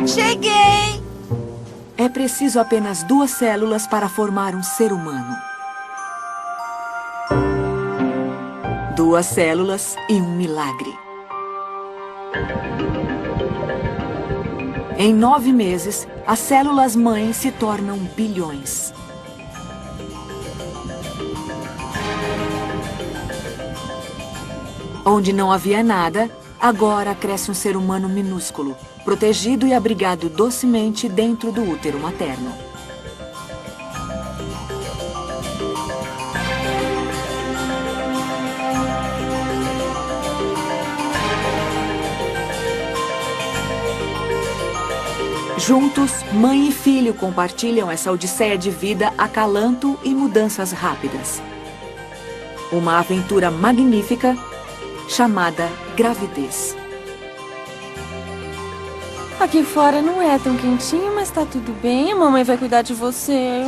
Cheguei! É preciso apenas 2 células para formar um ser humano. 2 células e um milagre. Em 9 meses, as células-mãe se tornam bilhões. Onde não havia nada, agora cresce um ser humano minúsculo, protegido e abrigado docemente dentro do útero materno. Juntos, mãe e filho compartilham essa odisseia de vida, acalanto e mudanças rápidas. Uma aventura magnífica chamada gravidez. Aqui fora não é tão quentinho, mas tá tudo bem. A mamãe vai cuidar de você.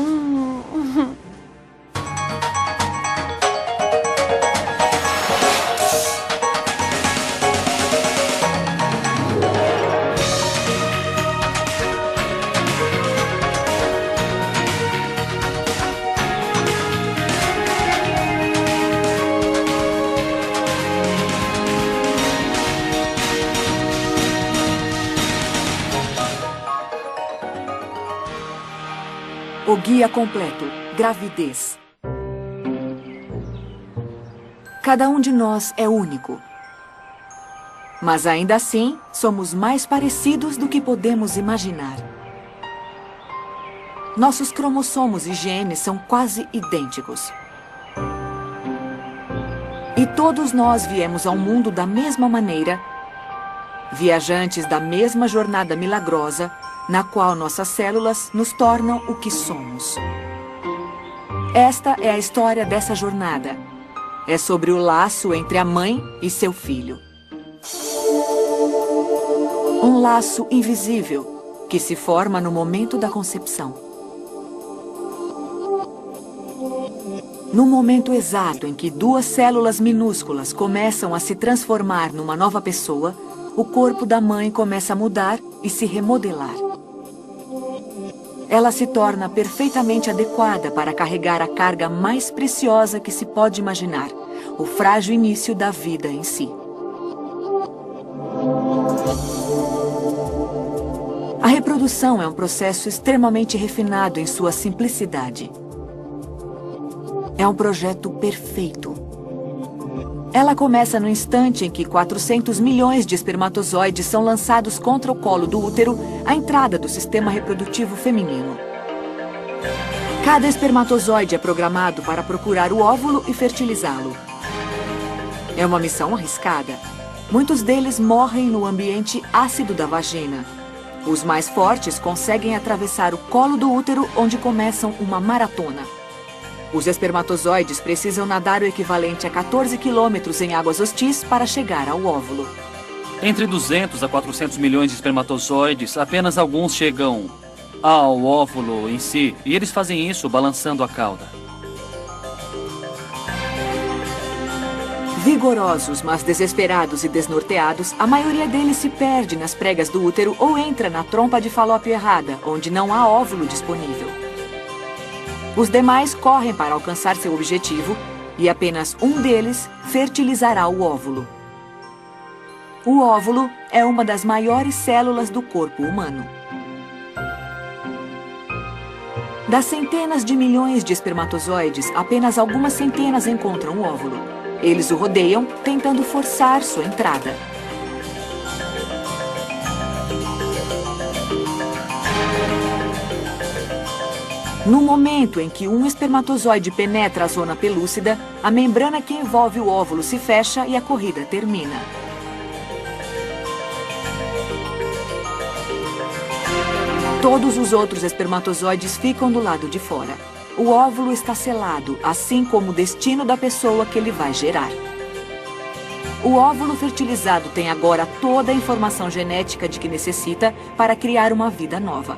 O guia completo, gravidez. Cada um de nós é único. Mas ainda assim, somos mais parecidos do que podemos imaginar. Nossos cromossomos e genes são quase idênticos. E todos nós viemos ao mundo da mesma maneira, viajantes da mesma jornada milagrosa, na qual nossas células nos tornam o que somos. Esta é a história dessa jornada. É sobre o laço entre a mãe e seu filho. Um laço invisível que se forma no momento da concepção. No momento exato em que 2 células minúsculas começam a se transformar numa nova pessoa, o corpo da mãe começa a mudar e se remodelar. Ela se torna perfeitamente adequada para carregar a carga mais preciosa que se pode imaginar, o frágil início da vida em si. A reprodução é um processo extremamente refinado em sua simplicidade. É um projeto perfeito. Ela começa no instante em que 400 milhões de espermatozoides são lançados contra o colo do útero, à entrada do sistema reprodutivo feminino. Cada espermatozoide é programado para procurar o óvulo e fertilizá-lo. É uma missão arriscada. Muitos deles morrem no ambiente ácido da vagina. Os mais fortes conseguem atravessar o colo do útero, onde começam uma maratona. Os espermatozoides precisam nadar o equivalente a 14 quilômetros em águas hostis para chegar ao óvulo. Entre 200 a 400 milhões de espermatozoides, apenas alguns chegam ao óvulo em si, e eles fazem isso balançando a cauda. Vigorosos, mas desesperados e desnorteados, a maioria deles se perde nas pregas do útero ou entra na trompa de Falópio errada, onde não há óvulo disponível. Os demais correm para alcançar seu objetivo e apenas um deles fertilizará o óvulo. O óvulo é uma das maiores células do corpo humano. Das centenas de milhões de espermatozoides, apenas algumas centenas encontram o óvulo. Eles o rodeiam, tentando forçar sua entrada. No momento em que um espermatozoide penetra a zona pelúcida, a membrana que envolve o óvulo se fecha e a corrida termina. Todos os outros espermatozoides ficam do lado de fora. O óvulo está selado, assim como o destino da pessoa que ele vai gerar. O óvulo fertilizado tem agora toda a informação genética de que necessita para criar uma vida nova.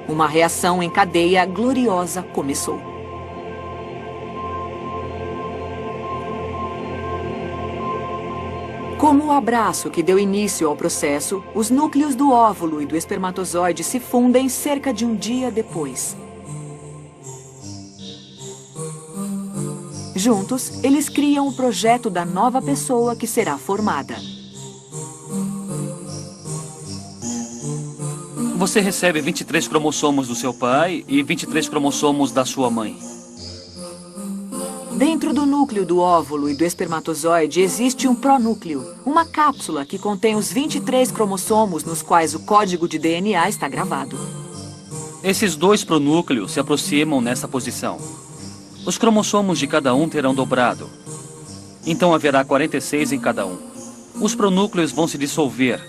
Uma reação em cadeia gloriosa começou. Como o abraço que deu início ao processo, os núcleos do óvulo e do espermatozoide se fundem cerca de um dia depois. Juntos, eles criam o projeto da nova pessoa que será formada. Você recebe 23 cromossomos do seu pai e 23 cromossomos da sua mãe. Dentro do núcleo do óvulo e do espermatozoide existe um pronúcleo, uma cápsula que contém os 23 cromossomos nos quais o código de DNA está gravado. Esses dois pronúcleos se aproximam nessa posição. Os cromossomos de cada um terão dobrado. Então haverá 46 em cada um. Os pronúcleos vão se dissolver,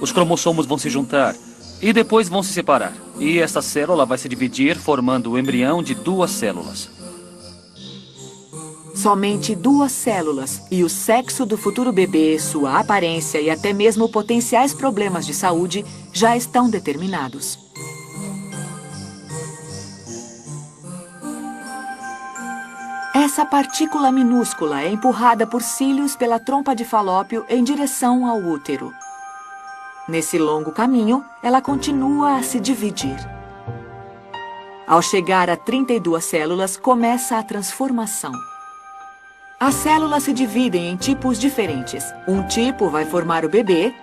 os cromossomos vão se juntar e depois vão se separar. E essa célula vai se dividir, formando o embrião de 2 células. Somente 2 células e o sexo do futuro bebê, sua aparência e até mesmo potenciais problemas de saúde já estão determinados. Essa partícula minúscula é empurrada por cílios pela trompa de Falópio em direção ao útero. Nesse longo caminho, ela continua a se dividir. Ao chegar a 32 células, começa a transformação. As células se dividem em tipos diferentes. Um tipo vai formar o bebê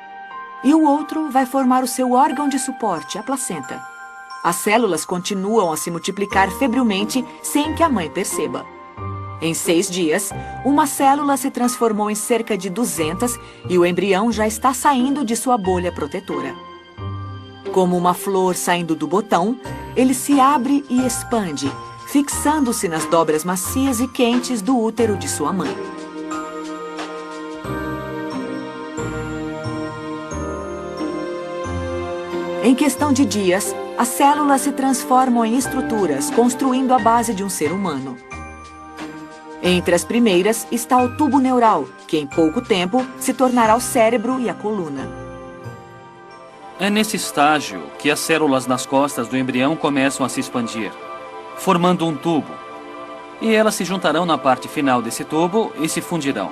e o outro vai formar o seu órgão de suporte, a placenta. As células continuam a se multiplicar febrilmente sem que a mãe perceba. Em 6 dias, uma célula se transformou em cerca de 200 e o embrião já está saindo de sua bolha protetora. Como uma flor saindo do botão, ele se abre e expande, fixando-se nas dobras macias e quentes do útero de sua mãe. Em questão de dias, as células se transformam em estruturas, construindo a base de um ser humano. Entre as primeiras está o tubo neural, que em pouco tempo se tornará o cérebro e a coluna. É nesse estágio que as células nas costas do embrião começam a se expandir, formando um tubo. E elas se juntarão na parte final desse tubo e se fundirão.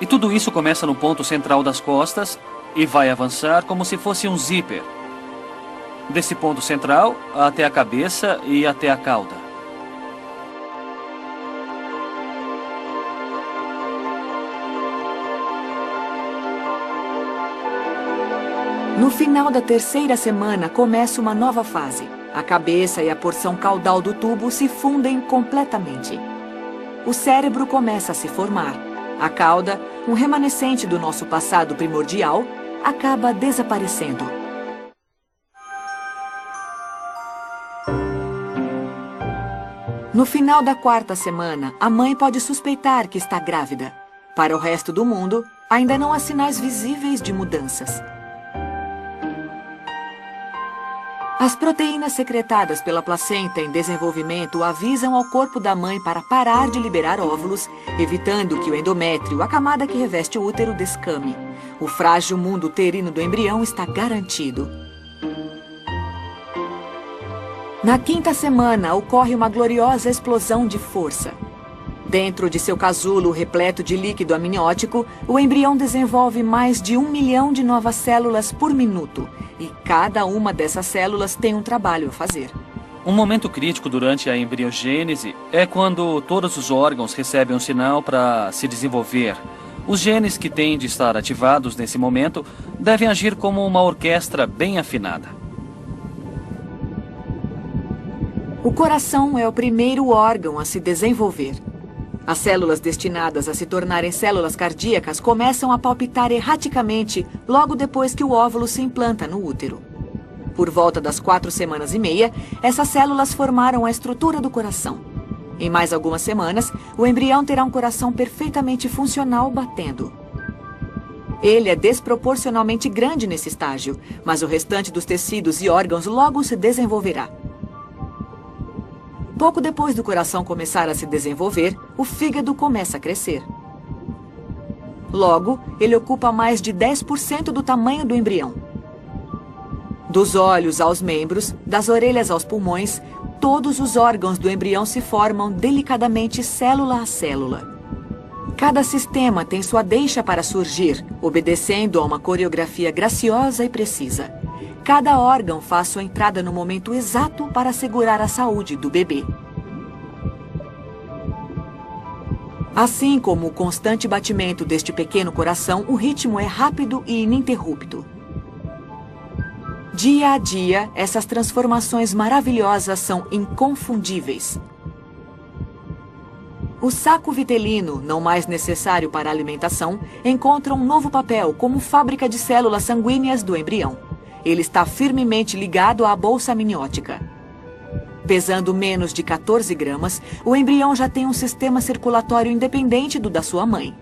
E tudo isso começa no ponto central das costas e vai avançar como se fosse um zíper. Desse ponto central até a cabeça e até a cauda. No final da 3ª semana, começa uma nova fase. A cabeça e a porção caudal do tubo se fundem completamente. O cérebro começa a se formar. A cauda, um remanescente do nosso passado primordial, acaba desaparecendo. No final da 4ª semana, a mãe pode suspeitar que está grávida. Para o resto do mundo, ainda não há sinais visíveis de mudanças. As proteínas secretadas pela placenta em desenvolvimento avisam ao corpo da mãe para parar de liberar óvulos, evitando que o endométrio, a camada que reveste o útero, descame. O frágil mundo uterino do embrião está garantido. Na 5ª semana, ocorre uma gloriosa explosão de força. Dentro de seu casulo repleto de líquido amniótico, o embrião desenvolve mais de 1 milhão de novas células por minuto. E cada uma dessas células tem um trabalho a fazer. Um momento crítico durante a embriogênese é quando todos os órgãos recebem um sinal para se desenvolver. Os genes que têm de estar ativados nesse momento devem agir como uma orquestra bem afinada. O coração é o primeiro órgão a se desenvolver. As células destinadas a se tornarem células cardíacas começam a palpitar erraticamente logo depois que o óvulo se implanta no útero. Por volta das 4 semanas e meia, essas células formaram a estrutura do coração. Em mais algumas semanas, o embrião terá um coração perfeitamente funcional batendo. Ele é desproporcionalmente grande nesse estágio, mas o restante dos tecidos e órgãos logo se desenvolverá. Pouco depois do coração começar a se desenvolver, o fígado começa a crescer. Logo, ele ocupa mais de 10% do tamanho do embrião. Dos olhos aos membros, das orelhas aos pulmões, todos os órgãos do embrião se formam delicadamente célula a célula. Cada sistema tem sua deixa para surgir, obedecendo a uma coreografia graciosa e precisa. Cada órgão faz sua entrada no momento exato para assegurar a saúde do bebê. Assim como o constante batimento deste pequeno coração, o ritmo é rápido e ininterrupto. Dia a dia, essas transformações maravilhosas são inconfundíveis. O saco vitelino, não mais necessário para a alimentação, encontra um novo papel como fábrica de células sanguíneas do embrião. Ele está firmemente ligado à bolsa amniótica. Pesando menos de 14 gramas, o embrião já tem um sistema circulatório independente do da sua mãe.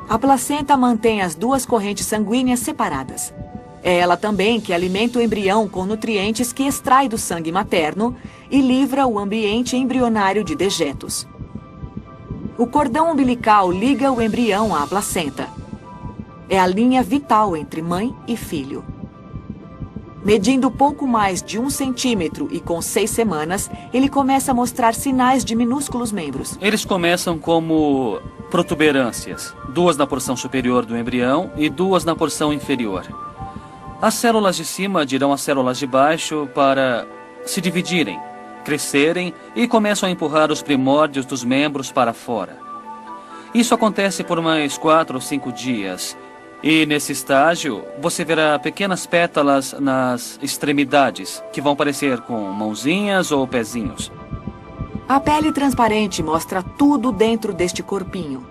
A placenta mantém as duas correntes sanguíneas separadas. É ela também que alimenta o embrião com nutrientes que extrai do sangue materno e livra o ambiente embrionário de dejetos. O cordão umbilical liga o embrião à placenta. É a linha vital entre mãe e filho. Medindo pouco mais de 1 centímetro e com 6 semanas, ele começa a mostrar sinais de minúsculos membros. Eles começam como protuberâncias, 2 na porção superior do embrião e 2 na porção inferior. As células de cima dirão às células de baixo para se dividirem, crescerem e começam a empurrar os primórdios dos membros para fora. Isso acontece por mais 4 ou 5 dias. E nesse estágio, você verá pequenas pétalas nas extremidades, que vão parecer com mãozinhas ou pezinhos. A pele transparente mostra tudo dentro deste corpinho.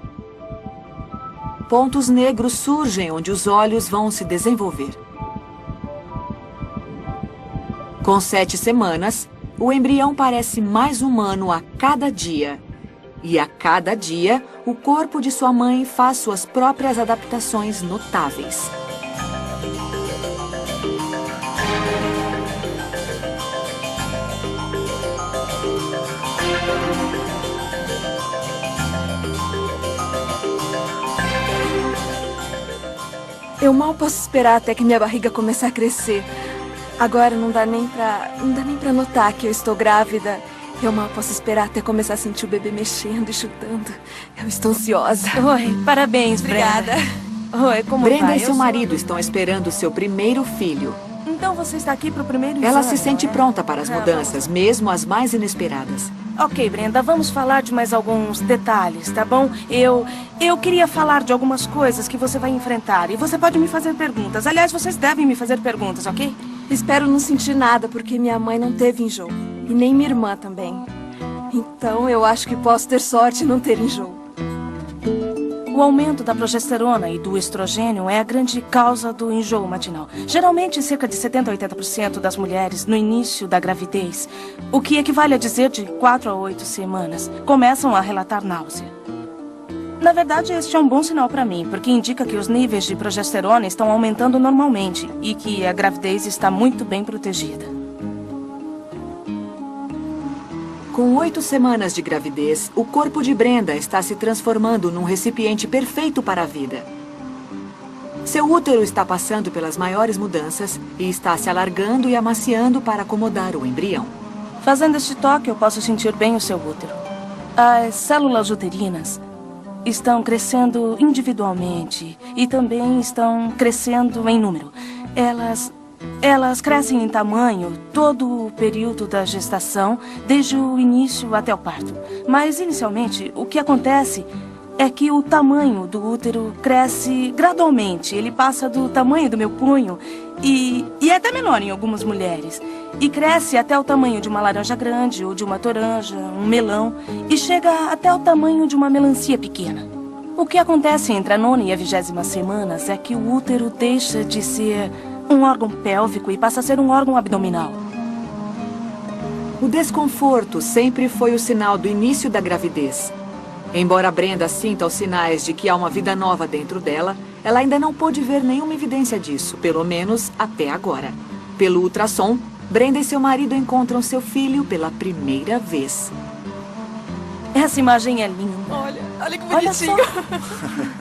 Pontos negros surgem onde os olhos vão se desenvolver. Com 7 semanas, o embrião parece mais humano a cada dia. E a cada dia, o corpo de sua mãe faz suas próprias adaptações notáveis. Eu mal posso esperar até que minha barriga comece a crescer. Agora não dá nem pra notar que eu estou grávida. Eu mal posso esperar até começar a sentir o bebê mexendo e chutando. Eu estou ansiosa. Oi, parabéns, Obrigada. Brenda. Oi, como Brenda vai? e seu marido estão esperando seu primeiro filho. Então você está aqui para o primeiro exame? Ela se sente não é? pronta para as mudanças, mesmo as mais inesperadas. Ok, Brenda, vamos falar de mais alguns detalhes, tá bom? Eu queria falar de algumas coisas que você vai enfrentar. E você pode me fazer perguntas. Aliás, vocês devem me fazer perguntas, ok? Espero não sentir nada, porque minha mãe não teve enjoo. E nem minha irmã também. Então eu acho que posso ter sorte em não ter enjoo. O aumento da progesterona e do estrogênio é a grande causa do enjoo matinal. Geralmente, cerca de 70% a 80% das mulheres, no início da gravidez, o que equivale a dizer de 4 a 8 semanas, começam a relatar náusea. Na verdade, este é um bom sinal para mim, porque indica que os níveis de progesterona estão aumentando normalmente e que a gravidez está muito bem protegida. Com 8 semanas de gravidez, o corpo de Brenda está se transformando num recipiente perfeito para a vida. Seu útero está passando pelas maiores mudanças e está se alargando e amaciando para acomodar o embrião. Fazendo este toque, eu posso sentir bem o seu útero. As células uterinas estão crescendo individualmente e também estão crescendo em número. Elas crescem em tamanho todo o período da gestação, desde o início até o parto. Mas, inicialmente, o que acontece é que o tamanho do útero cresce gradualmente. Ele passa do tamanho do meu punho e é até menor em algumas mulheres. E cresce até o tamanho de uma laranja grande ou de uma toranja, um melão, e chega até o tamanho de uma melancia pequena. O que acontece entre a 9ª e a 20ª semanas é que o útero deixa de ser um órgão pélvico e passa a ser um órgão abdominal. O desconforto sempre foi o sinal do início da gravidez. Embora Brenda sinta os sinais de que há uma vida nova dentro dela, ela ainda não pôde ver nenhuma evidência disso, pelo menos até agora. Pelo ultrassom, Brenda e seu marido encontram seu filho pela primeira vez. Essa imagem é linda. Olha que bonitinho. bonitinho.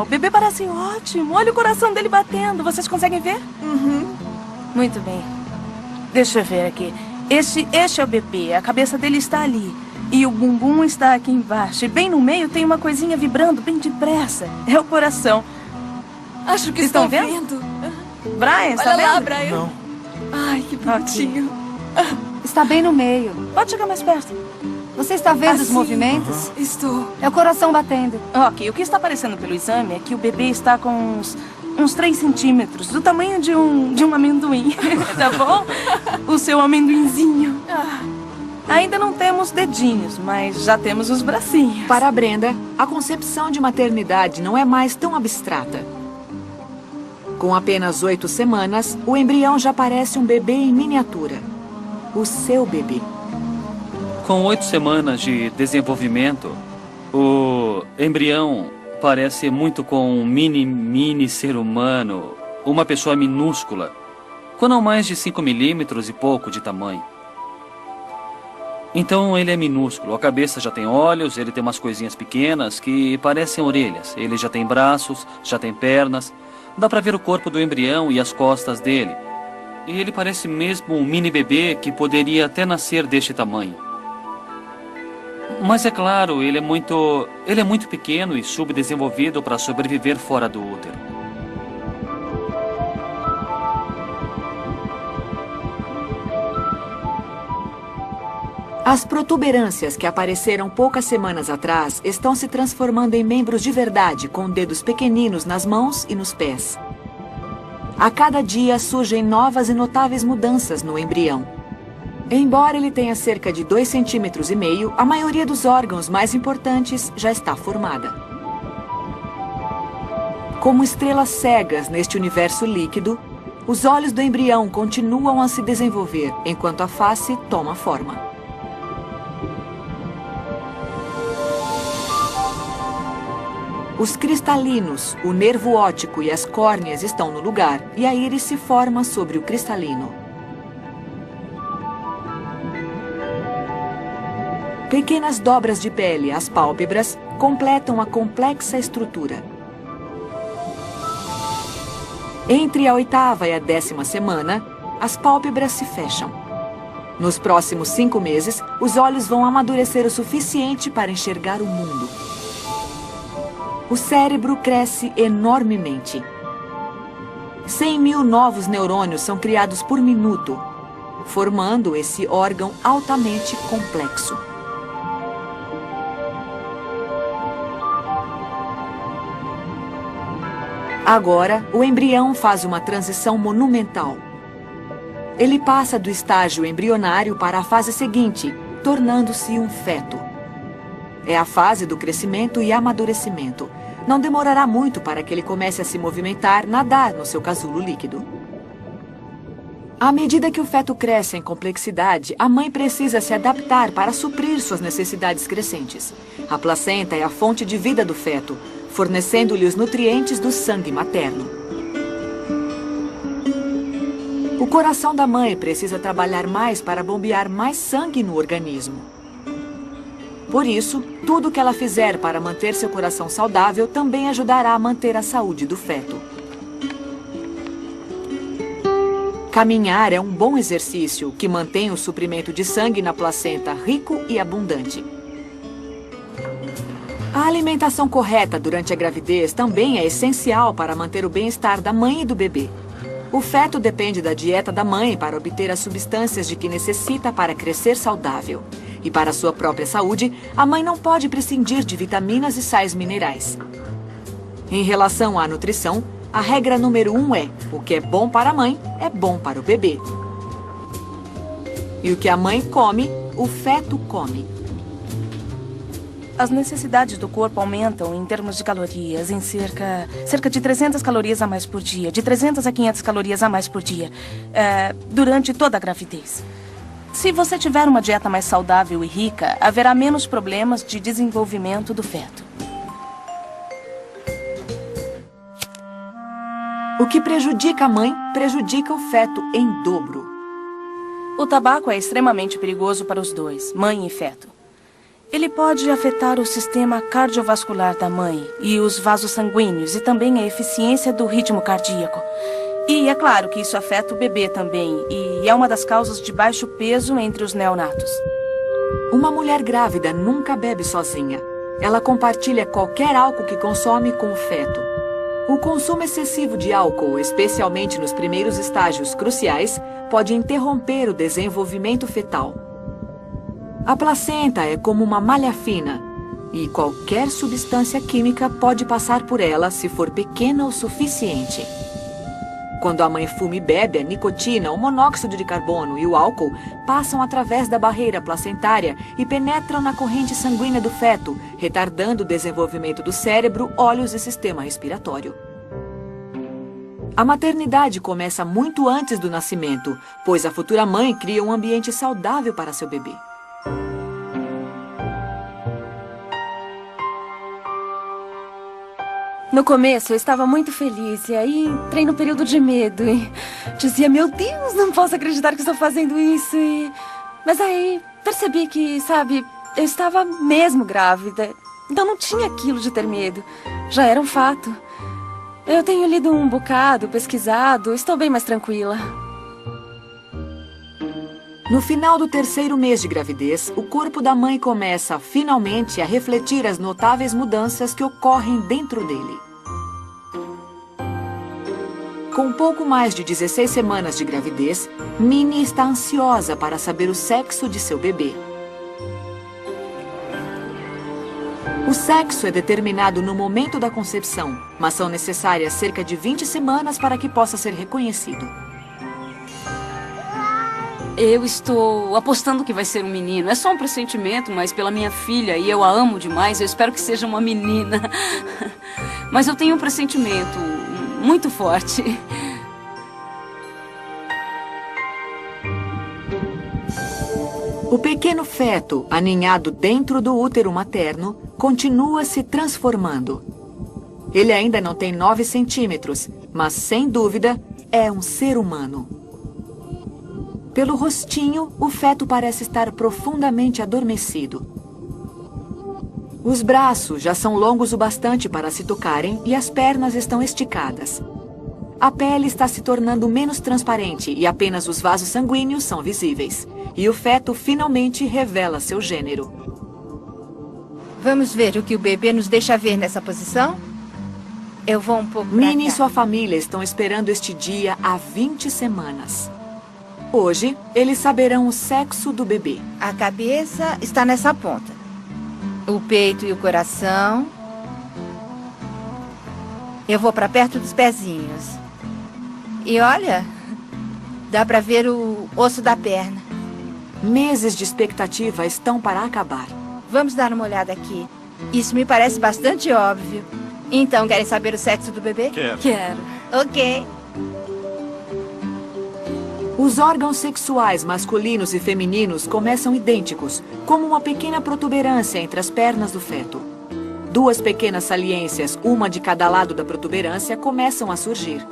O bebê parece ótimo. Olha o coração dele batendo. Vocês conseguem ver? Uhum. Muito bem. Deixa eu ver aqui. Este é o bebê. A cabeça dele está ali. E o bumbum está aqui embaixo. E bem no meio tem uma coisinha vibrando bem depressa. É o coração. Acho que Estão estou vendo? Brian, está Olha lá, vendo? Brian. Não. Ai, que bonitinho. Está bem no meio. Pode chegar mais perto. Você está vendo os Assim. movimentos? Estou. É o coração batendo. Ok, o que está aparecendo pelo exame é que o bebê está com uns 3 centímetros, do tamanho de um amendoim, tá bom? O seu amendoinzinho. Ainda não temos dedinhos, mas já temos os bracinhos. Para a Brenda, a concepção de maternidade não é mais tão abstrata. Com apenas 8 semanas, o embrião já parece um bebê em miniatura. O seu bebê. Com 8 semanas de desenvolvimento, o embrião parece muito com um mini ser humano, uma pessoa minúscula, com não mais de 5 milímetros e pouco de tamanho. Então ele é minúsculo, a cabeça já tem olhos, ele tem umas coisinhas pequenas que parecem orelhas. Ele já tem braços, já tem pernas, dá pra ver o corpo do embrião e as costas dele. E ele parece mesmo um mini bebê que poderia até nascer deste tamanho. Mas é claro, ele é muito pequeno e subdesenvolvido para sobreviver fora do útero. As protuberâncias que apareceram poucas semanas atrás estão se transformando em membros de verdade, com dedos pequeninos nas mãos e nos pés. A cada dia surgem novas e notáveis mudanças no embrião. Embora ele tenha cerca de 2,5 centímetros, a maioria dos órgãos mais importantes já está formada. Como estrelas cegas neste universo líquido, os olhos do embrião continuam a se desenvolver, enquanto a face toma forma. Os cristalinos, o nervo óptico e as córneas estão no lugar, e a íris se forma sobre o cristalino. Pequenas dobras de pele, as pálpebras, completam a complexa estrutura. Entre a 8ª e a 10ª semana, as pálpebras se fecham. Nos próximos 5 meses, os olhos vão amadurecer o suficiente para enxergar o mundo. O cérebro cresce enormemente. 100 mil novos neurônios são criados por minuto, formando esse órgão altamente complexo. Agora, o embrião faz uma transição monumental. Ele passa do estágio embrionário para a fase seguinte, tornando-se um feto. É a fase do crescimento e amadurecimento. Não demorará muito para que ele comece a se movimentar, nadar no seu casulo líquido. À medida que o feto cresce em complexidade, a mãe precisa se adaptar para suprir suas necessidades crescentes. A placenta é a fonte de vida do feto, fornecendo-lhe os nutrientes do sangue materno. O coração da mãe precisa trabalhar mais para bombear mais sangue no organismo. Por isso, tudo que ela fizer para manter seu coração saudável também ajudará a manter a saúde do feto. Caminhar é um bom exercício que mantém o suprimento de sangue na placenta rico e abundante. A alimentação correta durante a gravidez também é essencial para manter o bem-estar da mãe e do bebê. O feto depende da dieta da mãe para obter as substâncias de que necessita para crescer saudável. E para sua própria saúde, a mãe não pode prescindir de vitaminas e sais minerais. Em relação à nutrição, a regra número 1 é: o que é bom para a mãe é bom para o bebê. E o que a mãe come, o feto come. As necessidades do corpo aumentam em termos de calorias em cerca de 300 calorias a mais por dia, de 300 a 500 calorias a mais por dia, durante toda a gravidez. Se você tiver uma dieta mais saudável e rica, haverá menos problemas de desenvolvimento do feto. O que prejudica a mãe, prejudica o feto em dobro. O tabaco é extremamente perigoso para os dois, mãe e feto. Ele pode afetar o sistema cardiovascular da mãe e os vasos sanguíneos e também a eficiência do ritmo cardíaco. E é claro que isso afeta o bebê também, e é uma das causas de baixo peso entre os neonatos. Uma mulher grávida nunca bebe sozinha. Ela compartilha qualquer álcool que consome com o feto. O consumo excessivo de álcool, especialmente nos primeiros estágios cruciais, pode interromper o desenvolvimento fetal. A placenta é como uma malha fina, e qualquer substância química pode passar por ela se for pequena o suficiente. Quando a mãe fuma e bebe, a nicotina, o monóxido de carbono e o álcool passam através da barreira placentária e penetram na corrente sanguínea do feto, retardando o desenvolvimento do cérebro, olhos e sistema respiratório. A maternidade começa muito antes do nascimento, pois a futura mãe cria um ambiente saudável para seu bebê. No começo, eu estava muito feliz, e aí entrei no período de medo e dizia, meu Deus, não posso acreditar que estou fazendo isso. Mas aí percebi que, sabe, eu estava mesmo grávida, então não tinha aquilo de ter medo, já era um fato. Eu tenho lido um bocado, pesquisado, estou bem mais tranquila. No final do 3º mês de gravidez, o corpo da mãe começa, finalmente, a refletir as notáveis mudanças que ocorrem dentro dele. Com pouco mais de 16 semanas de gravidez, Minnie está ansiosa para saber o sexo de seu bebê. O sexo é determinado no momento da concepção, mas são necessárias cerca de 20 semanas para que possa ser reconhecido. Eu estou apostando que vai ser um menino. É só um pressentimento, mas pela minha filha, e eu a amo demais, eu espero que seja uma menina. Mas eu tenho um pressentimento muito forte. O pequeno feto, aninhado dentro do útero materno, continua se transformando. Ele ainda não tem 9 centímetros, mas, sem dúvida, é um ser humano. Pelo rostinho, o feto parece estar profundamente adormecido. Os braços já são longos o bastante para se tocarem e as pernas estão esticadas. A pele está se tornando menos transparente e apenas os vasos sanguíneos são visíveis. E o feto finalmente revela seu gênero. Vamos ver o que o bebê nos deixa ver nessa posição? Eu vou um pouco pra Minnie e cá. sua família estão esperando este dia há 20 semanas. Hoje, eles saberão o sexo do bebê. A cabeça está nessa ponta. O peito e o coração. Eu vou para perto dos pezinhos. E olha, dá para ver o osso da perna. Meses de expectativa estão para acabar. Vamos dar uma olhada aqui. Isso me parece bastante óbvio. Então, querem saber o sexo do bebê? Quero. Ok. Os órgãos sexuais masculinos e femininos começam idênticos, como uma pequena protuberância entre as pernas do feto. 2 pequenas saliências, uma de cada lado da protuberância, começam a surgir.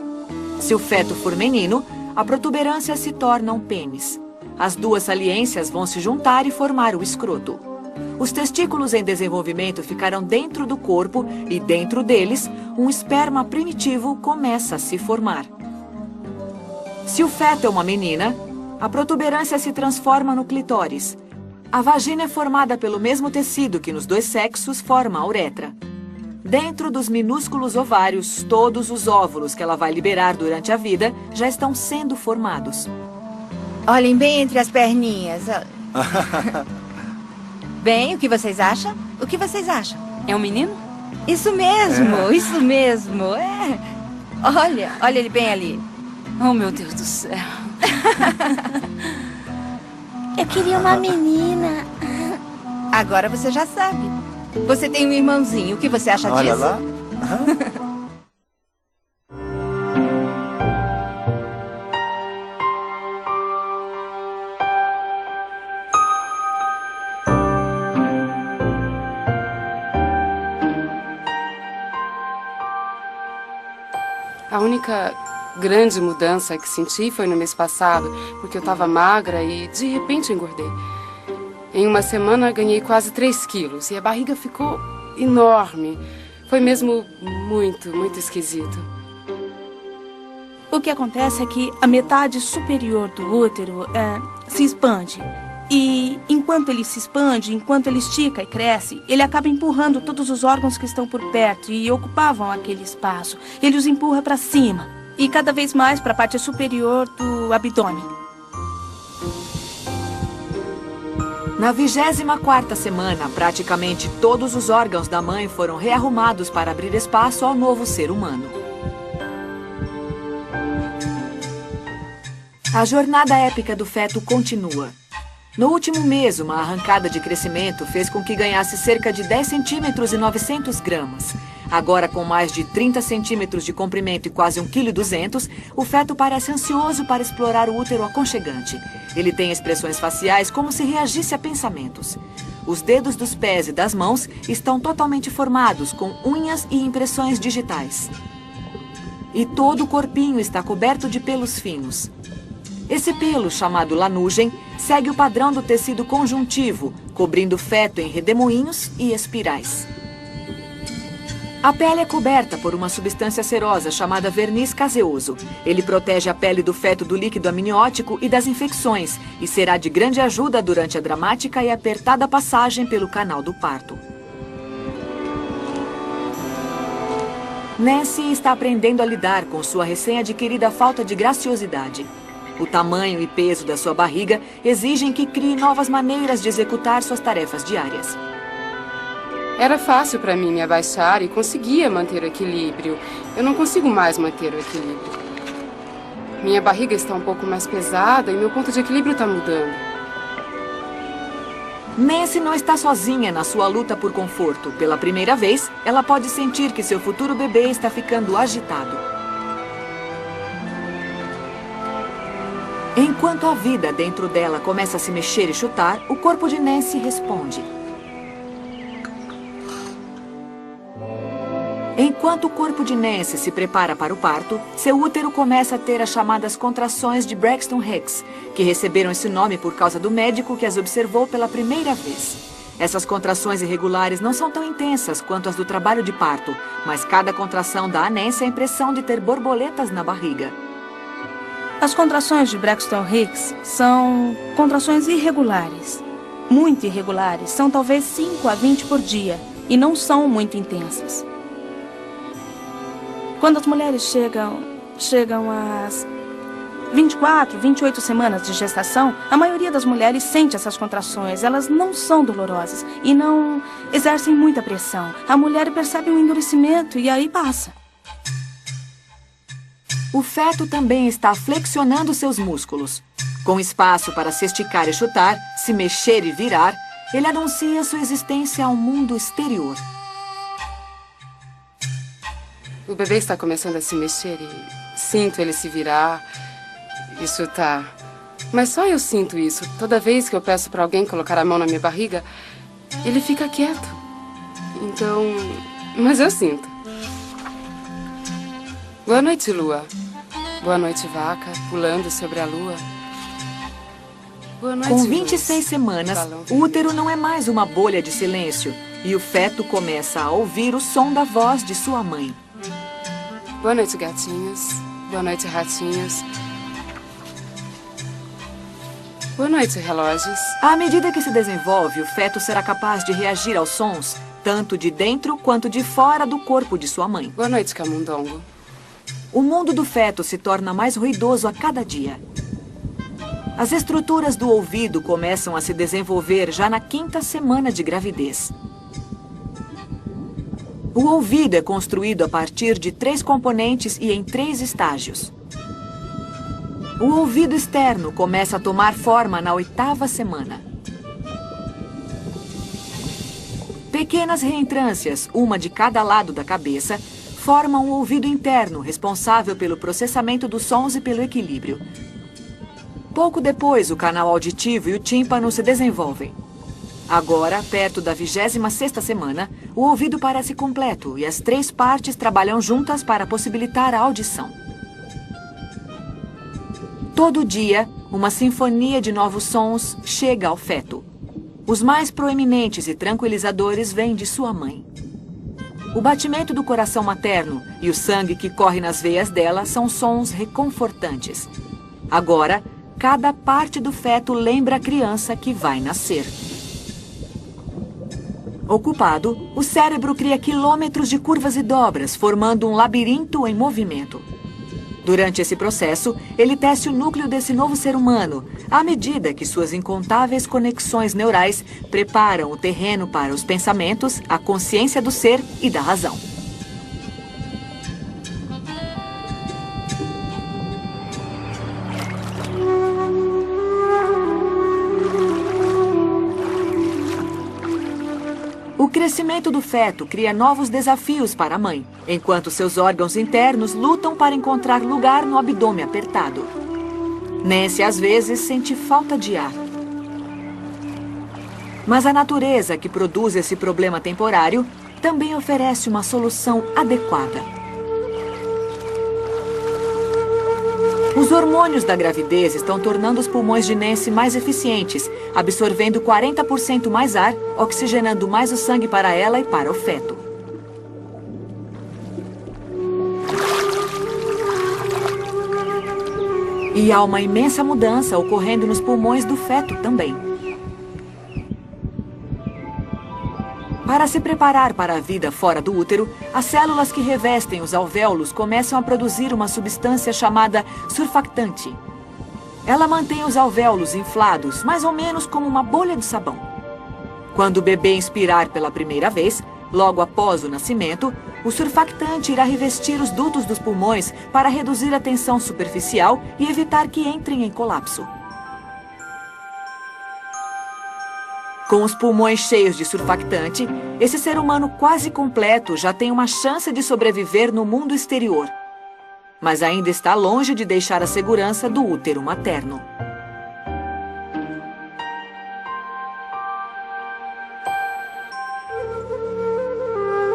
Se o feto for menino, a protuberância se torna um pênis. As 2 saliências vão se juntar e formar o escroto. Os testículos em desenvolvimento ficarão dentro do corpo e, dentro deles, um esperma primitivo começa a se formar. Se o feto é uma menina, a protuberância se transforma no clitóris. A vagina é formada pelo mesmo tecido que nos 2 sexos forma a uretra. Dentro dos minúsculos ovários, todos os óvulos que ela vai liberar durante a vida já estão sendo formados. Olhem bem entre as perninhas. Bem, o que vocês acham? O que vocês acham? É um menino? Isso mesmo, isso mesmo. É. Olha ele bem ali. Oh, meu Deus do céu. Eu queria uma menina. Agora você já sabe. Você tem um irmãozinho. O que você acha Olha disso? lá. A única grande mudança que senti foi no mês passado, porque eu estava magra e de repente engordei. Em uma semana ganhei quase 3 quilos e a barriga ficou enorme. Foi mesmo muito esquisito. O que acontece é que a metade superior do útero se expande. E enquanto ele se expande, enquanto ele estica e cresce, ele acaba empurrando todos os órgãos que estão por perto e ocupavam aquele espaço. Ele os empurra para cima e cada vez mais para a parte superior do abdômen. Na 24ª semana, praticamente todos os órgãos da mãe foram rearrumados para abrir espaço ao novo ser humano. A jornada épica do feto continua. No último mês, uma arrancada de crescimento fez com que ganhasse cerca de 10 centímetros e 900 gramas. Agora, com mais de 30 centímetros de comprimento e quase 1,2 kg, o feto parece ansioso para explorar o útero aconchegante. Ele tem expressões faciais como se reagisse a pensamentos. Os dedos dos pés e das mãos estão totalmente formados, com unhas e impressões digitais. E todo o corpinho está coberto de pelos finos. Esse pelo, chamado lanugem, segue o padrão do tecido conjuntivo, cobrindo o feto em redemoinhos e espirais. A pele é coberta por uma substância cerosa chamada verniz caseoso. Ele protege a pele do feto do líquido amniótico e das infecções e será de grande ajuda durante a dramática e apertada passagem pelo canal do parto. Nancy está aprendendo a lidar com sua recém-adquirida falta de graciosidade. O tamanho e peso da sua barriga exigem que crie novas maneiras de executar suas tarefas diárias. Era fácil para mim me abaixar e conseguia manter o equilíbrio. Eu não consigo mais manter o equilíbrio. Minha barriga está um pouco mais pesada e meu ponto de equilíbrio está mudando. Nancy não está sozinha na sua luta por conforto. Pela primeira vez, ela pode sentir que seu futuro bebê está ficando agitado. Enquanto a vida dentro dela começa a se mexer e chutar, o corpo de Nancy responde. Enquanto o corpo de Nancy se prepara para o parto, seu útero começa a ter as chamadas contrações de Braxton Hicks, que receberam esse nome por causa do médico que as observou pela primeira vez. Essas contrações irregulares não são tão intensas quanto as do trabalho de parto, mas cada contração dá a Nancy a impressão de ter borboletas na barriga. As contrações de Braxton Hicks são contrações irregulares, muito irregulares. São talvez 5 a 20 por dia e não são muito intensas. Quando as mulheres chegam às 24, 28 semanas de gestação, a maioria das mulheres sente essas contrações. Elas não são dolorosas e não exercem muita pressão. A mulher percebe um endurecimento e aí passa. O feto também está flexionando seus músculos. Com espaço para se esticar e chutar, se mexer e virar, ele anuncia sua existência ao mundo exterior. O bebê está começando a se mexer e sinto ele se virar e chutar. Mas só eu sinto isso. Toda vez que eu peço para alguém colocar a mão na minha barriga, ele fica quieto. Então, mas eu sinto. Boa noite, lua. Boa noite, vaca, pulando sobre a lua. Boa noite, com 26 semanas, o útero não é mais uma bolha de silêncio e o feto começa a ouvir o som da voz de sua mãe. Boa noite, gatinhos. Boa noite, ratinhos. Boa noite, relógios. À medida que se desenvolve, o feto será capaz de reagir aos sons, tanto de dentro quanto de fora do corpo de sua mãe. Boa noite, camundongo. O mundo do feto se torna mais ruidoso a cada dia. As estruturas do ouvido começam a se desenvolver já na 5ª semana de gravidez. O ouvido é construído a partir de 3 componentes e em 3 estágios. O ouvido externo começa a tomar forma na 8ª semana. Pequenas reentrâncias, uma de cada lado da cabeça, formam o ouvido interno, responsável pelo processamento dos sons e pelo equilíbrio. Pouco depois, o canal auditivo e o tímpano se desenvolvem. Agora, perto da 26ª semana, o ouvido parece completo e as 3 partes trabalham juntas para possibilitar a audição. Todo dia, uma sinfonia de novos sons chega ao feto. Os mais proeminentes e tranquilizadores vêm de sua mãe. O batimento do coração materno e o sangue que corre nas veias dela são sons reconfortantes. Agora, cada parte do feto lembra a criança que vai nascer. Ocupado, o cérebro cria quilômetros de curvas e dobras, formando um labirinto em movimento. Durante esse processo, ele tece o núcleo desse novo ser humano, à medida que suas incontáveis conexões neurais preparam o terreno para os pensamentos, a consciência do ser e da razão. O crescimento do feto cria novos desafios para a mãe, enquanto seus órgãos internos lutam para encontrar lugar no abdômen apertado. Nancy, às vezes, sente falta de ar. Mas a natureza que produz esse problema temporário também oferece uma solução adequada. Os hormônios da gravidez estão tornando os pulmões de Nancy mais eficientes, absorvendo 40% mais ar, oxigenando mais o sangue para ela e para o feto. E há uma imensa mudança ocorrendo nos pulmões do feto também. Para se preparar para a vida fora do útero, as células que revestem os alvéolos começam a produzir uma substância chamada surfactante. Ela mantém os alvéolos inflados, mais ou menos como uma bolha de sabão. Quando o bebê inspirar pela primeira vez, logo após o nascimento, o surfactante irá revestir os dutos dos pulmões para reduzir a tensão superficial e evitar que entrem em colapso. Com os pulmões cheios de surfactante, esse ser humano quase completo já tem uma chance de sobreviver no mundo exterior. Mas ainda está longe de deixar a segurança do útero materno.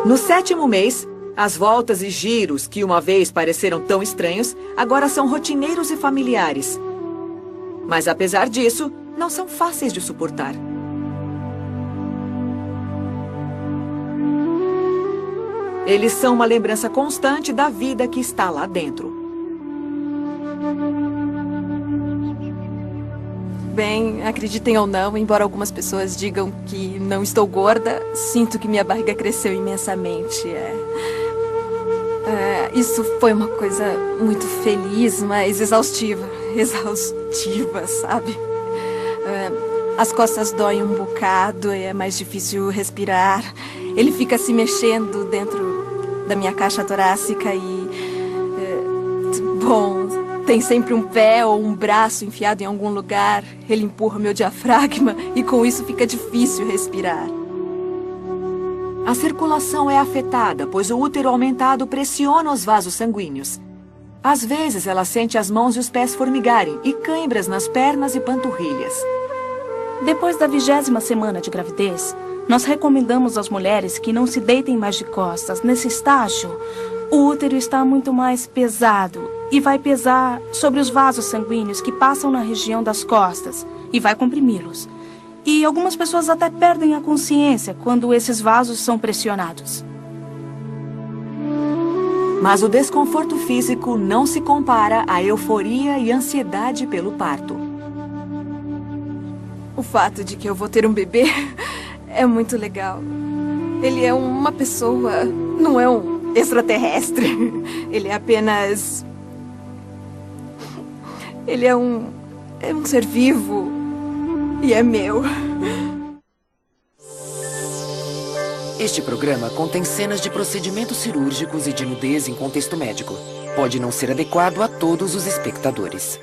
No 7º mês, as voltas e giros que uma vez pareceram tão estranhos, agora são rotineiros e familiares. Mas apesar disso, não são fáceis de suportar. Eles são uma lembrança constante da vida que está lá dentro. Bem, acreditem ou não, embora algumas pessoas digam que não estou gorda, sinto que minha barriga cresceu imensamente. Isso foi uma coisa muito feliz, mas exaustiva. Exaustiva, sabe? As costas doem um bocado e é mais difícil respirar. Ele fica se mexendo dentro da minha caixa torácica e... bom, tem sempre um pé ou um braço enfiado em algum lugar. Ele empurra meu diafragma e com isso fica difícil respirar. A circulação é afetada, pois o útero aumentado pressiona os vasos sanguíneos. Às vezes ela sente as mãos e os pés formigarem e cãibras nas pernas e panturrilhas. Depois da 20ª semana de gravidez, nós recomendamos às mulheres que não se deitem mais de costas. Nesse estágio, o útero está muito mais pesado e vai pesar sobre os vasos sanguíneos que passam na região das costas e vai comprimi-los. E algumas pessoas até perdem a consciência quando esses vasos são pressionados. Mas o desconforto físico não se compara à euforia e ansiedade pelo parto. O fato de que eu vou ter um bebê é muito legal. Ele é uma pessoa, não é um extraterrestre. Ele é apenas... Ele é um ser vivo e é meu. Este programa contém cenas de procedimentos cirúrgicos e de nudez em contexto médico. Pode não ser adequado a todos os espectadores.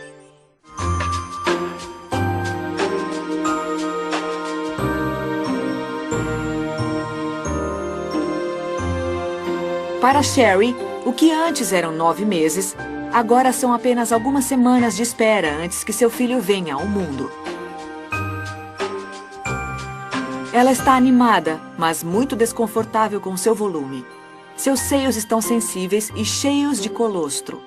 Para Sherry, o que antes eram 9 meses, agora são apenas algumas semanas de espera antes que seu filho venha ao mundo. Ela está animada, mas muito desconfortável com seu volume. Seus seios estão sensíveis e cheios de colostro.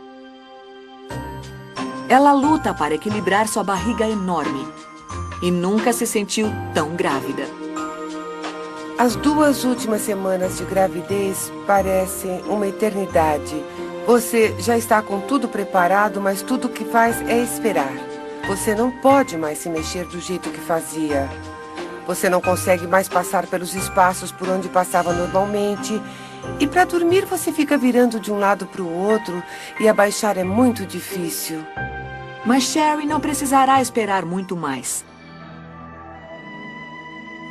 Ela luta para equilibrar sua barriga enorme e nunca se sentiu tão grávida. As 2 últimas semanas de gravidez parecem uma eternidade. Você já está com tudo preparado, mas tudo o que faz é esperar. Você não pode mais se mexer do jeito que fazia. Você não consegue mais passar pelos espaços por onde passava normalmente. E para dormir você fica virando de um lado para o outro e abaixar é muito difícil. Mas Sherry não precisará esperar muito mais.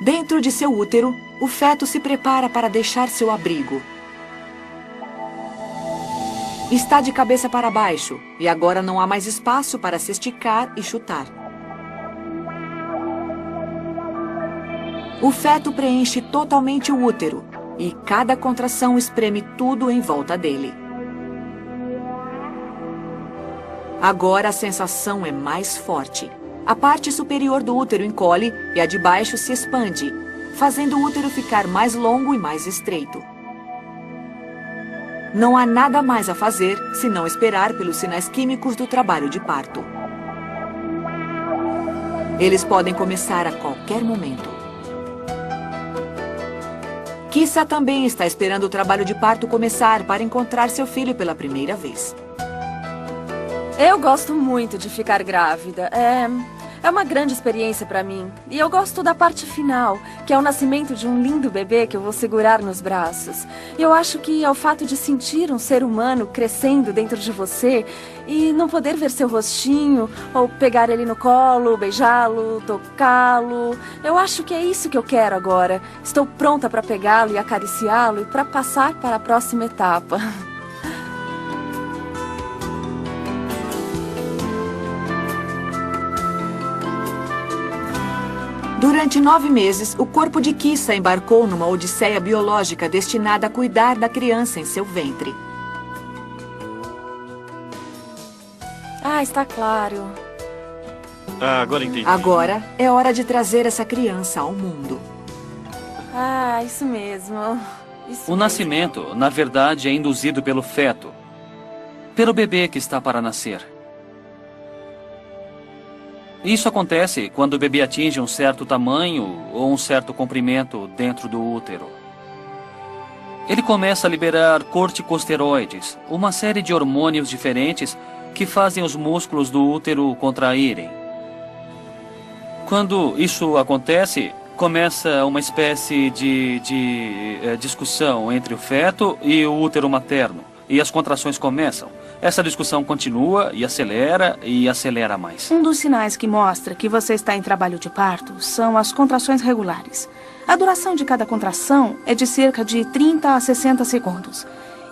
Dentro de seu útero, o feto se prepara para deixar seu abrigo. Está de cabeça para baixo e agora não há mais espaço para se esticar e chutar. O feto preenche totalmente o útero e cada contração espreme tudo em volta dele. Agora a sensação é mais forte. A parte superior do útero encolhe e a de baixo se expande, fazendo o útero ficar mais longo e mais estreito. Não há nada mais a fazer senão esperar pelos sinais químicos do trabalho de parto. Eles podem começar a qualquer momento. Kissa também está esperando o trabalho de parto começar para encontrar seu filho pela primeira vez. Eu gosto muito de ficar grávida. É uma grande experiência para mim. E eu gosto da parte final, que é o nascimento de um lindo bebê que eu vou segurar nos braços. E eu acho que é o fato de sentir um ser humano crescendo dentro de você e não poder ver seu rostinho, ou pegar ele no colo, beijá-lo, tocá-lo. Eu acho que é isso que eu quero agora. Estou pronta para pegá-lo e acariciá-lo e para passar para a próxima etapa. Durante 9 meses, o corpo de Kissa embarcou numa odisseia biológica destinada a cuidar da criança em seu ventre. Está claro. Agora entendi. Agora é hora de trazer essa criança ao mundo. Isso mesmo. O nascimento, na verdade, é induzido pelo feto, pelo bebê que está para nascer. Isso acontece quando o bebê atinge um certo tamanho ou um certo comprimento dentro do útero. Ele começa a liberar corticosteroides, uma série de hormônios diferentes que fazem os músculos do útero contraírem. Quando isso acontece, começa uma espécie de discussão entre o feto e o útero materno. E as contrações começam. Essa discussão continua e acelera mais. Um dos sinais que mostra que você está em trabalho de parto são as contrações regulares. A duração de cada contração é de cerca de 30 a 60 segundos.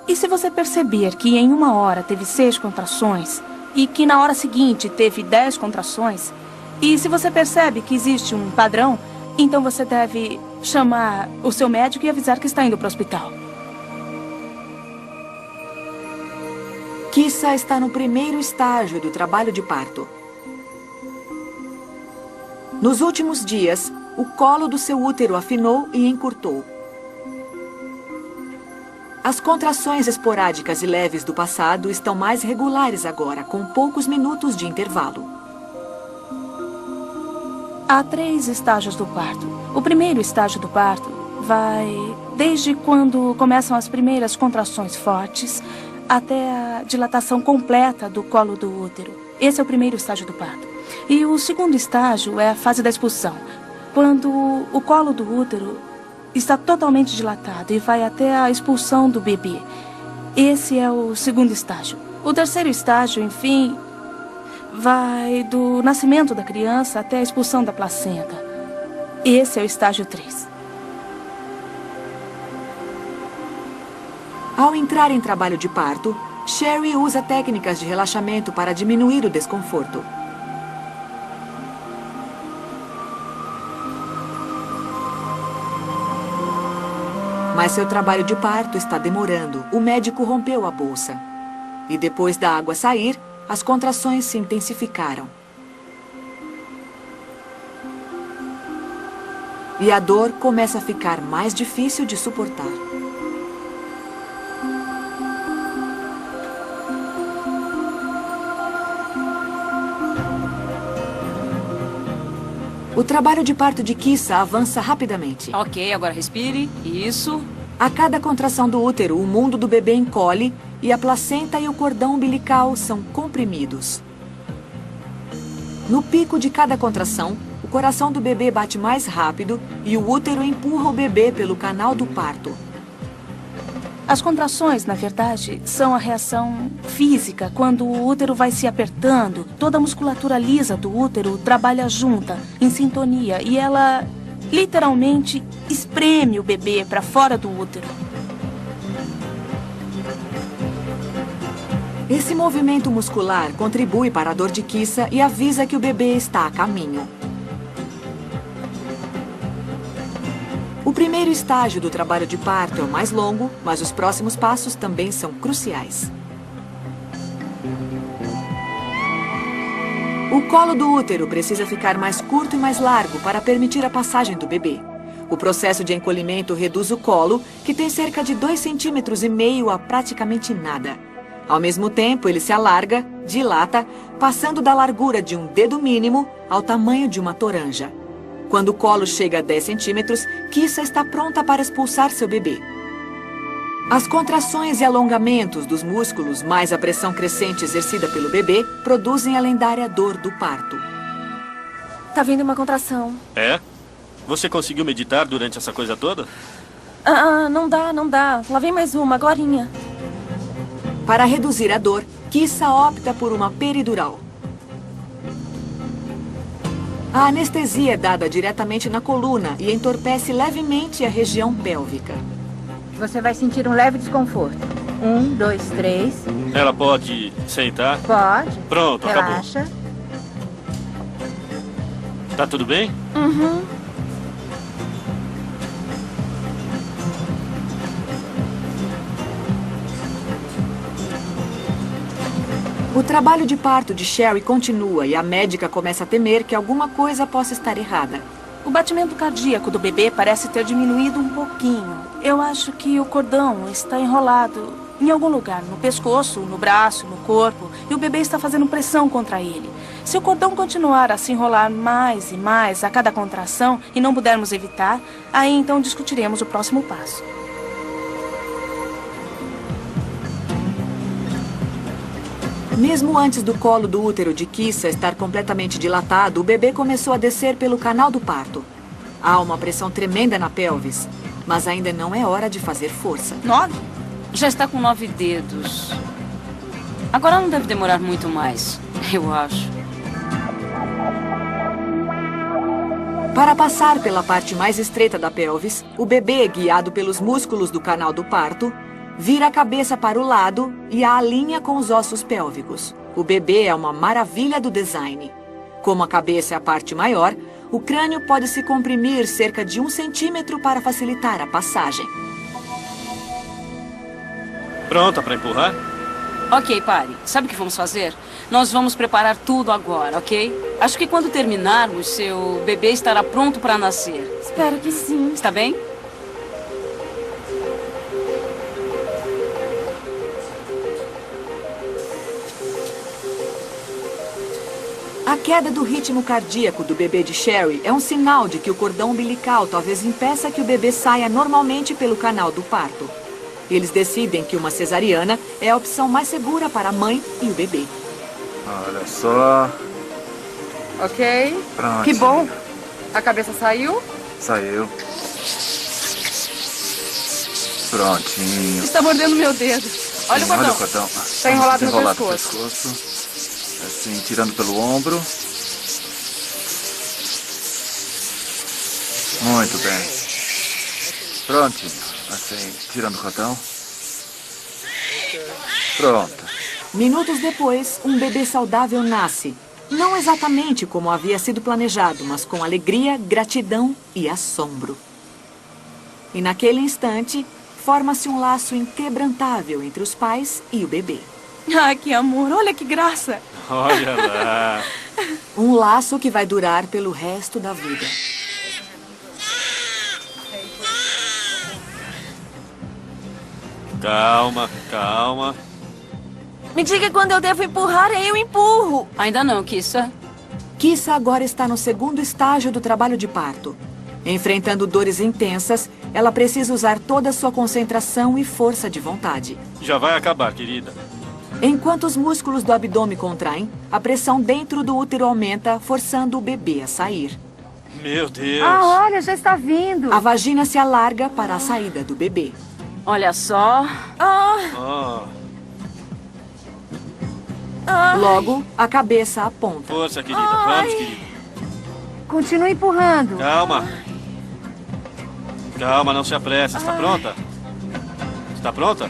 E se você perceber que em uma hora teve 6 contrações e que na hora seguinte teve 10 contrações, e se você percebe que existe um padrão, então você deve chamar o seu médico e avisar que está indo para o hospital. Kissa está no primeiro estágio do trabalho de parto. Nos últimos dias, o colo do seu útero afinou e encurtou. As contrações esporádicas e leves do passado estão mais regulares agora, com poucos minutos de intervalo. Há 3 estágios do parto. O primeiro estágio do parto vai desde quando começam as primeiras contrações fortes até a dilatação completa do colo do útero. Esse é o primeiro estágio do parto. E o segundo estágio é a fase da expulsão, quando o colo do útero está totalmente dilatado e vai até a expulsão do bebê. Esse é o segundo estágio. O terceiro estágio, enfim, vai do nascimento da criança até a expulsão da placenta. Esse é o estágio 3. Ao entrar em trabalho de parto, Sherry usa técnicas de relaxamento para diminuir o desconforto. Mas seu trabalho de parto está demorando. O médico rompeu a bolsa. E depois da água sair, as contrações se intensificaram. E a dor começa a ficar mais difícil de suportar. O trabalho de parto de Kissa avança rapidamente. Ok, agora respire. Isso. A cada contração do útero, o mundo do bebê encolhe e a placenta e o cordão umbilical são comprimidos. No pico de cada contração, o coração do bebê bate mais rápido e o útero empurra o bebê pelo canal do parto. As contrações, na verdade, são a reação física. Quando o útero vai se apertando, toda a musculatura lisa do útero trabalha junta, em sintonia, e ela literalmente espreme o bebê para fora do útero. Esse movimento muscular contribui para a dor de Kissa e avisa que o bebê está a caminho. O primeiro estágio do trabalho de parto é o mais longo, mas os próximos passos também são cruciais. O colo do útero precisa ficar mais curto e mais largo para permitir a passagem do bebê. O processo de encolhimento reduz o colo, que tem cerca de 2,5 cm a praticamente nada. Ao mesmo tempo, ele se alarga, dilata, passando da largura de um dedo mínimo ao tamanho de uma toranja. Quando o colo chega a 10 centímetros, Kissa está pronta para expulsar seu bebê. As contrações e alongamentos dos músculos, mais a pressão crescente exercida pelo bebê, produzem a lendária dor do parto. Tá vindo uma contração. É? Você conseguiu meditar durante essa coisa toda? Não dá. Lá vem mais uma, agorinha. Para reduzir a dor, Kissa opta por uma peridural. A anestesia é dada diretamente na coluna e entorpece levemente a região pélvica. Você vai sentir um leve desconforto. 1, 2, 3. Ela pode sentar? Pode. Pronto, Relaxa. acabou. Tá tudo bem? Uhum. O trabalho de parto de Sherry continua e a médica começa a temer que alguma coisa possa estar errada. O batimento cardíaco do bebê parece ter diminuído um pouquinho. Eu acho que o cordão está enrolado em algum lugar, no pescoço, no braço, no corpo, e o bebê está fazendo pressão contra ele. Se o cordão continuar a se enrolar mais e mais a cada contração e não pudermos evitar, aí então discutiremos o próximo passo. Mesmo antes do colo do útero de Kissa estar completamente dilatado, o bebê começou a descer pelo canal do parto. Há uma pressão tremenda na pelvis, mas ainda não é hora de fazer força. 9? Já está com 9 dedos. Agora não deve demorar muito mais, eu acho. Para passar pela parte mais estreita da pelvis, o bebê, guiado pelos músculos do canal do parto, vira a cabeça para o lado e a alinha com os ossos pélvicos. O bebê é uma maravilha do design. Como a cabeça é a parte maior, o crânio pode se comprimir cerca de 1 centímetro para facilitar a passagem. Pronta para empurrar? Ok, pare. Sabe o que vamos fazer? Nós vamos preparar tudo agora, ok? Acho que quando terminarmos, seu bebê estará pronto para nascer. Espero que sim. Está bem? A queda do ritmo cardíaco do bebê de Sherry é um sinal de que o cordão umbilical talvez impeça que o bebê saia normalmente pelo canal do parto. Eles decidem que uma cesariana é a opção mais segura para a mãe e o bebê. Olha só. Ok. Pronto. Que bom. A cabeça saiu? Saiu. Prontinho. Está mordendo meu dedo. Olha o cordão. Olha o cordão. Está enrolado no pescoço. Assim, tirando pelo ombro. Muito bem. Prontinho. Assim, tirando o cordão. Pronto. Minutos depois, um bebê saudável nasce. Não exatamente como havia sido planejado, mas com alegria, gratidão e assombro. E naquele instante, forma-se um laço inquebrantável entre os pais e o bebê. Ai, que amor! Olha que graça! Olha lá! Um laço que vai durar pelo resto da vida. Calma, calma. Me diga quando eu devo empurrar e eu empurro. Ainda não, Kissa. Kissa agora está no segundo estágio do trabalho de parto. Enfrentando dores intensas, ela precisa usar toda a sua concentração e força de vontade. Já vai acabar, querida. Enquanto os músculos do abdômen contraem, a pressão dentro do útero aumenta, forçando o bebê a sair. Meu Deus. Ah, olha, já está vindo. A vagina se alarga para a saída do bebê. Olha só. Logo, a cabeça aponta. Força, querida. Vamos, querida. Continue empurrando. Calma. Calma, não se apresse. Está pronta? Está pronta?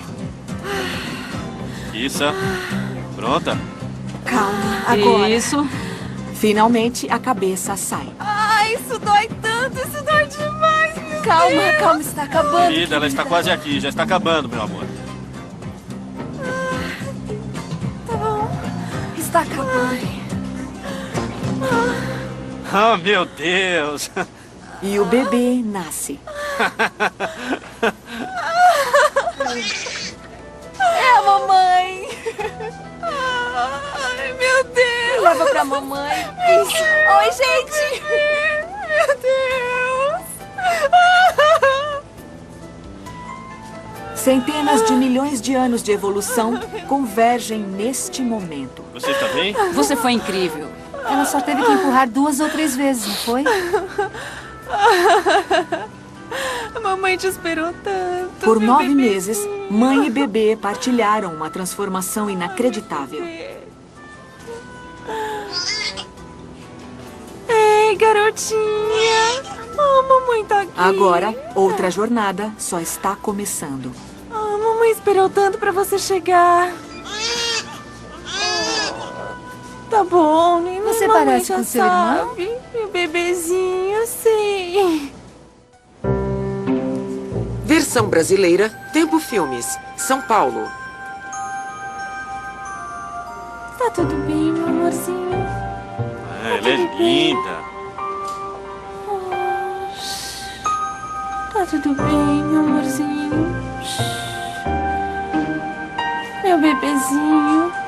Isso. Pronta? Calma, agora. Isso. Finalmente, a cabeça sai. Ai, isso dói tanto, isso dói demais, meu Deus. Calma, está acabando. Querida, ela está quase aqui. Já está acabando, meu amor. Tá bom. Está acabando. Oh, meu Deus. E o bebê nasce. É a mamãe. Ai, meu Deus. Leva pra mamãe. Isso. Oi, gente. Meu Deus. Centenas de milhões de anos de evolução convergem neste momento. Você está bem? Você foi incrível. Ela só teve que empurrar 2 ou 3 vezes, não foi? A mamãe te esperou tanto. Por meu 9 bebezinho. meses, mãe e bebê partilharam uma transformação inacreditável. Ei, garotinha. Oh, mamãe tá aqui. Agora, outra jornada só está começando. Oh, mamãe esperou tanto pra você chegar. Tá bom, né? Você Mamãe parece já com seu irmão? sabe. Meu bebezinho, sim. Versão brasileira, Tempo Filmes, São Paulo. Tá tudo bem, meu amorzinho? Ela é linda. Tá tudo bem, meu amorzinho? Meu bebezinho.